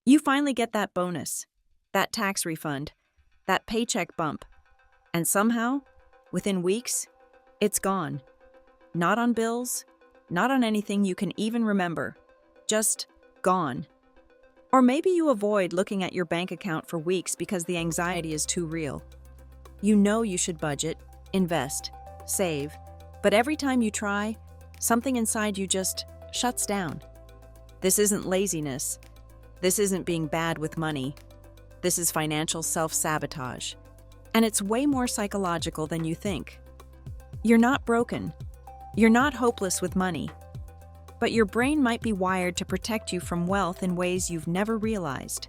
You finally get that bonus, that tax refund, that paycheck bump, and somehow, within weeks, it's gone. Not on bills, not on anything you can even remember, just gone. Or maybe you avoid looking at your bank account for weeks because the anxiety is too real. You know you should budget, invest, save, but every time you try, something inside you just shuts down. This isn't laziness. This isn't being bad with money. This is financial self-sabotage. And it's way more psychological than you think. You're not broken. You're not hopeless with money. But your brain might be wired to protect you from wealth in ways you've never realized.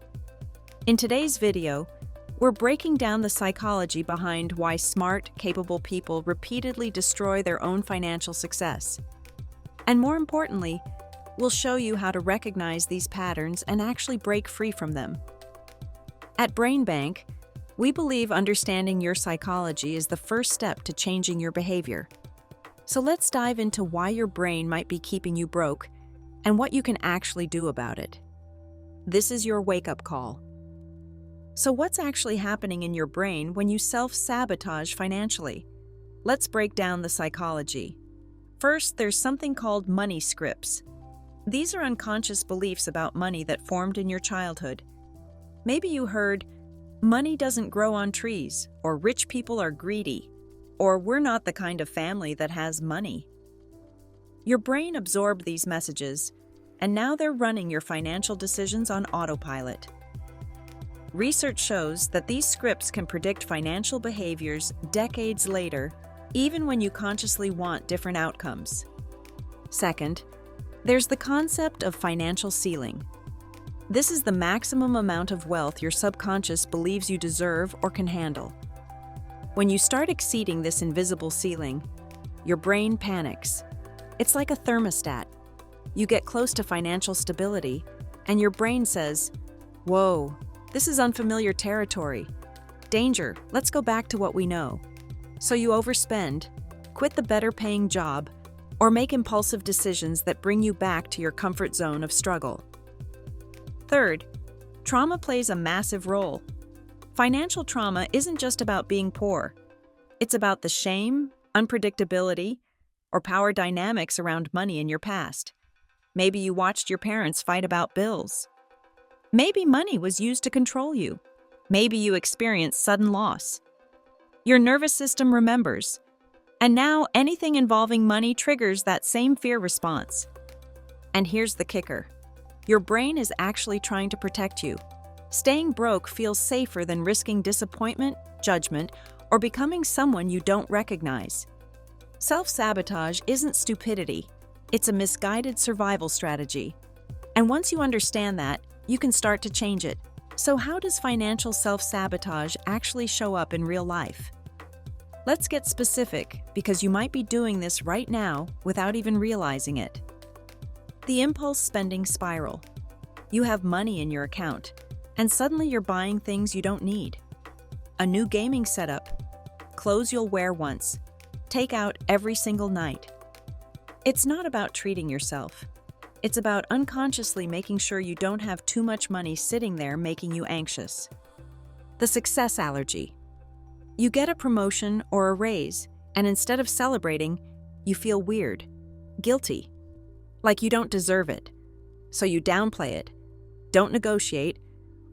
In today's video, we're breaking down the psychology behind why smart, capable people repeatedly destroy their own financial success. And more importantly, we'll show you how to recognize these patterns and actually break free from them. At BrainBank, we believe understanding your psychology is the first step to changing your behavior. So let's dive into why your brain might be keeping you broke and what you can actually do about it. This is your wake-up call. So what's actually happening in your brain when you self-sabotage financially? Let's break down the psychology. First, there's something called money scripts. These are unconscious beliefs about money that formed in your childhood. Maybe you heard, "Money doesn't grow on trees," or "Rich people are greedy," or "We're not the kind of family that has money." Your brain absorbed these messages, and now they're running your financial decisions on autopilot. Research shows that these scripts can predict financial behaviors decades later, even when you consciously want different outcomes. Second, there's the concept of financial ceiling. This is the maximum amount of wealth your subconscious believes you deserve or can handle. When you start exceeding this invisible ceiling, your brain panics. It's like a thermostat. You get close to financial stability, and your brain says, "Whoa, this is unfamiliar territory. Danger, let's go back to what we know." So you overspend, quit the better-paying job, or make impulsive decisions that bring you back to your comfort zone of struggle. Third, trauma plays a massive role. Financial trauma isn't just about being poor. It's about the shame, unpredictability, or power dynamics around money in your past. Maybe you watched your parents fight about bills. Maybe money was used to control you. Maybe you experienced sudden loss. Your nervous system remembers. And now anything involving money triggers that same fear response. And here's the kicker. Your brain is actually trying to protect you. Staying broke feels safer than risking disappointment, judgment, or becoming someone you don't recognize. Self-sabotage isn't stupidity. It's a misguided survival strategy. And once you understand that, you can start to change it. So how does financial self-sabotage actually show up in real life? Let's get specific, because you might be doing this right now without even realizing it. The impulse spending spiral. You have money in your account, and suddenly you're buying things you don't need. A new gaming setup, clothes you'll wear once, take out every single night. It's not about treating yourself. It's about unconsciously making sure you don't have too much money sitting there making you anxious. The success allergy. You get a promotion or a raise, and instead of celebrating, you feel weird, guilty, like you don't deserve it. So you downplay it, don't negotiate,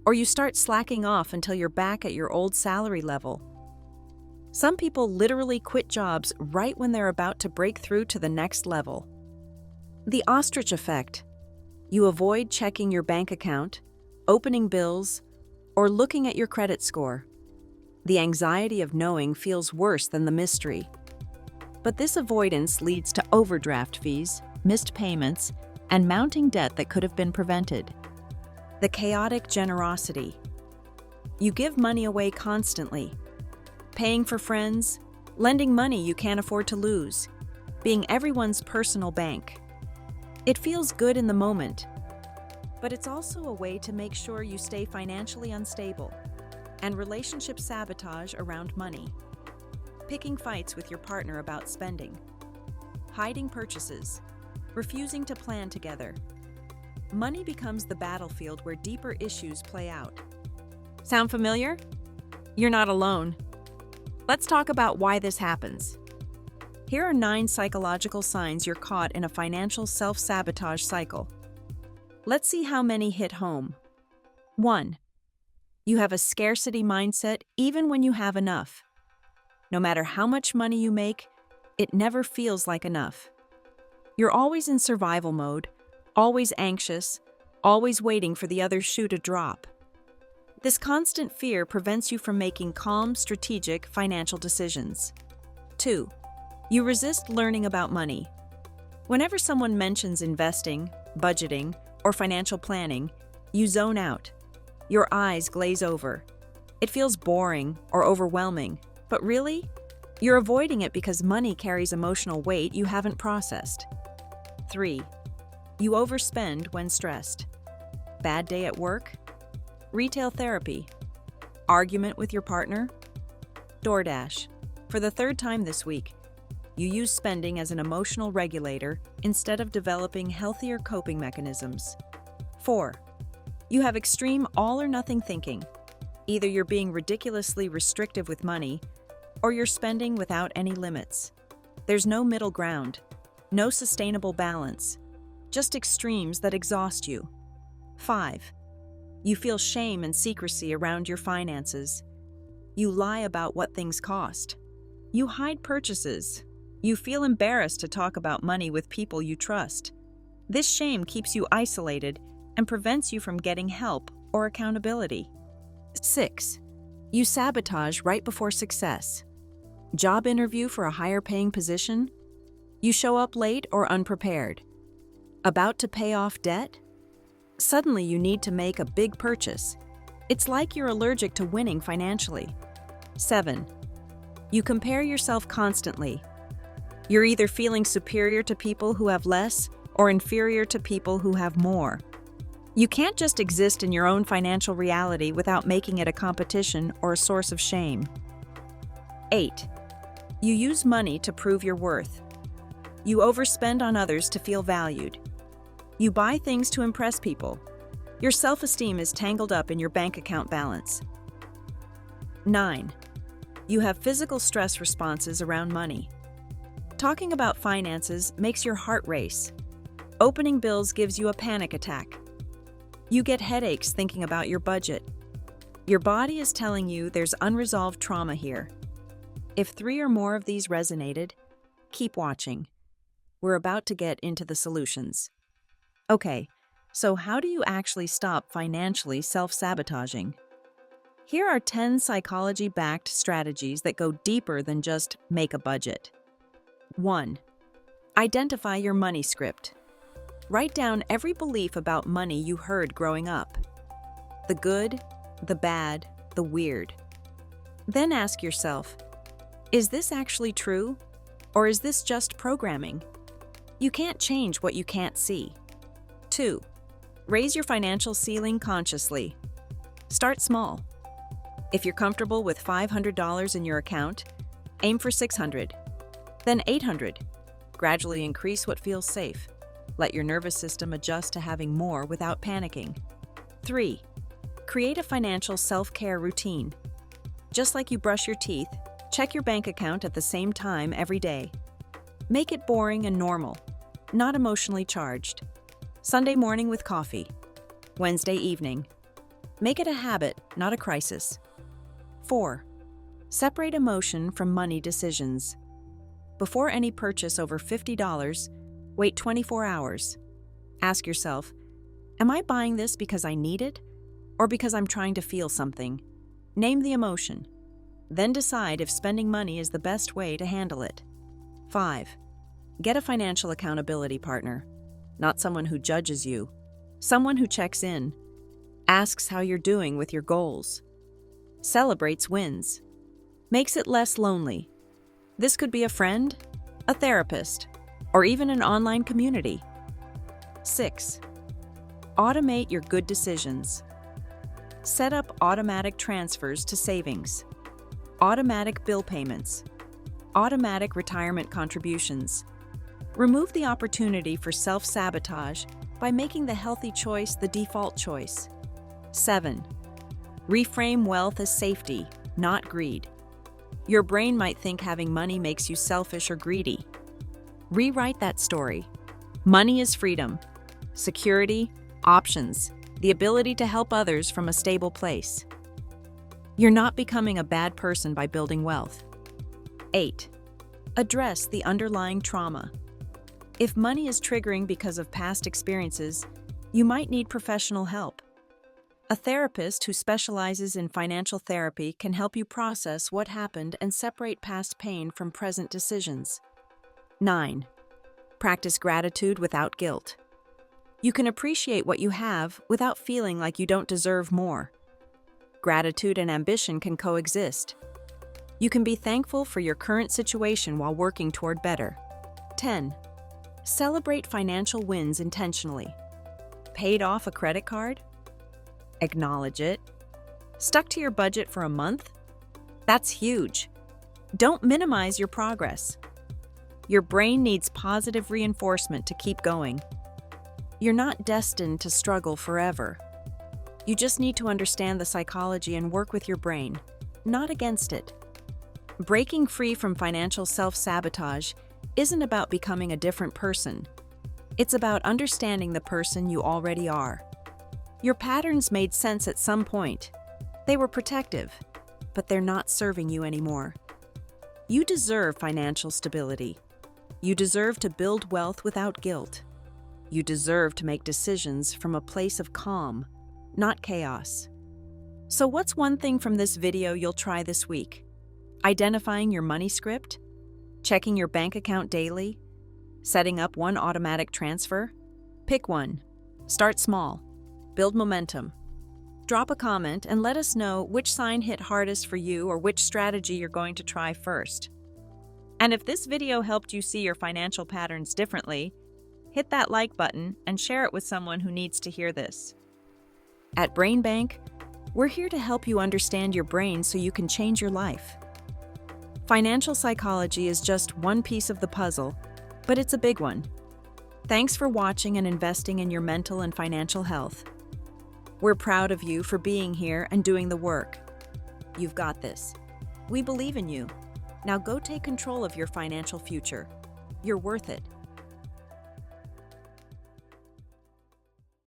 or you start slacking off until you're back at your old salary level. Some people literally quit jobs right when they're about to break through to the next level. The ostrich effect. You avoid checking your bank account, opening bills, or looking at your credit score. The anxiety of knowing feels worse than the mystery. But this avoidance leads to overdraft fees, missed payments, and mounting debt that could have been prevented. The chaotic generosity. You give money away constantly, paying for friends, lending money you can't afford to lose, being everyone's personal bank. It feels good in the moment, but it's also a way to make sure you stay financially unstable. And relationship sabotage around money. Picking fights with your partner about spending. Hiding purchases. Refusing to plan together. money becomes the battlefield where deeper issues play out. Sound familiar? You're not alone. Let's talk about why this happens. Here are 9 psychological signs you're caught in a financial self-sabotage cycle. Let's see how many hit home. 1. You have a scarcity mindset even when you have enough. No matter how much money you make, it never feels like enough. You're always in survival mode, always anxious, always waiting for the other shoe to drop. This constant fear prevents you from making calm, strategic financial decisions. 2. You resist learning about money. Whenever someone mentions investing, budgeting, or financial planning, you zone out. Your eyes glaze over. It feels boring or overwhelming, but really, you're avoiding it because money carries emotional weight you haven't processed. 3. You overspend when stressed. Bad day at work? Retail therapy? Argument with your partner? DoorDash. For the 3rd time this week, you use spending as an emotional regulator instead of developing healthier coping mechanisms. 4. You have extreme all-or-nothing thinking. Either you're being ridiculously restrictive with money, or you're spending without any limits. There's no middle ground, no sustainable balance, just extremes that exhaust you. 5. You feel shame and secrecy around your finances. You lie about what things cost. You hide purchases. You feel embarrassed to talk about money with people you trust. This shame keeps you isolated and prevents you from getting help or accountability. 6. You sabotage right before success. Job interview for a higher paying position? You show up late or unprepared. About to pay off debt? Suddenly you need to make a big purchase. It's like you're allergic to winning financially. 7. You compare yourself constantly. You're either feeling superior to people who have less or inferior to people who have more. You can't just exist in your own financial reality without making it a competition or a source of shame. 8. You use money to prove your worth. You overspend on others to feel valued. You buy things to impress people. Your self-esteem is tangled up in your bank account balance. 9. You have physical stress responses around money. Talking about finances makes your heart race. Opening bills gives you a panic attack. You get headaches thinking about your budget. Your body is telling you there's unresolved trauma here. If 3 or more of these resonated, keep watching. We're about to get into the solutions. Okay, so how do you actually stop financially self-sabotaging? Here are 10 psychology-backed strategies that go deeper than just make a budget. 1. Identify your money script. Write down every belief about money you heard growing up. The good, the bad, the weird. Then ask yourself, is this actually true? Or is this just programming? You can't change what you can't see. 2. Raise your financial ceiling consciously. Start small. If you're comfortable with $500 in your account, aim for $600, then $800. Gradually increase what feels safe. Let your nervous system adjust to having more without panicking. 3. Create a financial self-care routine. Just like you brush your teeth, check your bank account at the same time every day. Make it boring and normal, not emotionally charged. Sunday morning with coffee. Wednesday evening. Make it a habit, not a crisis. 4. Separate emotion from money decisions. Before any purchase over $50, wait 24 hours. Ask yourself, am I buying this because I need it or because I'm trying to feel something? Name the emotion. Then decide if spending money is the best way to handle it. 5. Get a financial accountability partner. Not someone who judges you. Someone who checks in, asks how you're doing with your goals, celebrates wins, makes it less lonely. This could be a friend, a therapist, or even an online community. 6. Automate your good decisions. Set up automatic transfers to savings, automatic bill payments, automatic retirement contributions. Remove the opportunity for self-sabotage by making the healthy choice the default choice. 7. Reframe wealth as safety, not greed. Your brain might think having money makes you selfish or greedy. Rewrite that story. Money is freedom, security, options, the ability to help others from a stable place. You're not becoming a bad person by building wealth. 8. Address the underlying trauma. If money is triggering because of past experiences, you might need professional help. A therapist who specializes in financial therapy can help you process what happened and separate past pain from present decisions. 9. Practice gratitude without guilt. You can appreciate what you have without feeling like you don't deserve more. Gratitude and ambition can coexist. You can be thankful for your current situation while working toward better. 10. Celebrate financial wins intentionally. Paid off a credit card? Acknowledge it. Stuck to your budget for a month? That's huge. Don't minimize your progress. Your brain needs positive reinforcement to keep going. You're not destined to struggle forever. You just need to understand the psychology and work with your brain, not against it. Breaking free from financial self-sabotage isn't about becoming a different person. It's about understanding the person you already are. Your patterns made sense at some point. They were protective, but they're not serving you anymore. You deserve financial stability. You deserve to build wealth without guilt. You deserve to make decisions from a place of calm, not chaos. So what's one thing from this video you'll try this week? Identifying your money script? Checking your bank account daily? Setting up one automatic transfer? Pick one. Start small. Build momentum. Drop a comment and let us know which sign hit hardest for you or which strategy you're going to try first. And if this video helped you see your financial patterns differently, hit that like button and share it with someone who needs to hear this. At BrainBank, we're here to help you understand your brain so you can change your life. Financial psychology is just one piece of the puzzle, but it's a big one. Thanks for watching and investing in your mental and financial health. We're proud of you for being here and doing the work. You've got this. We believe in you. Now go take control of your financial future. You're worth it.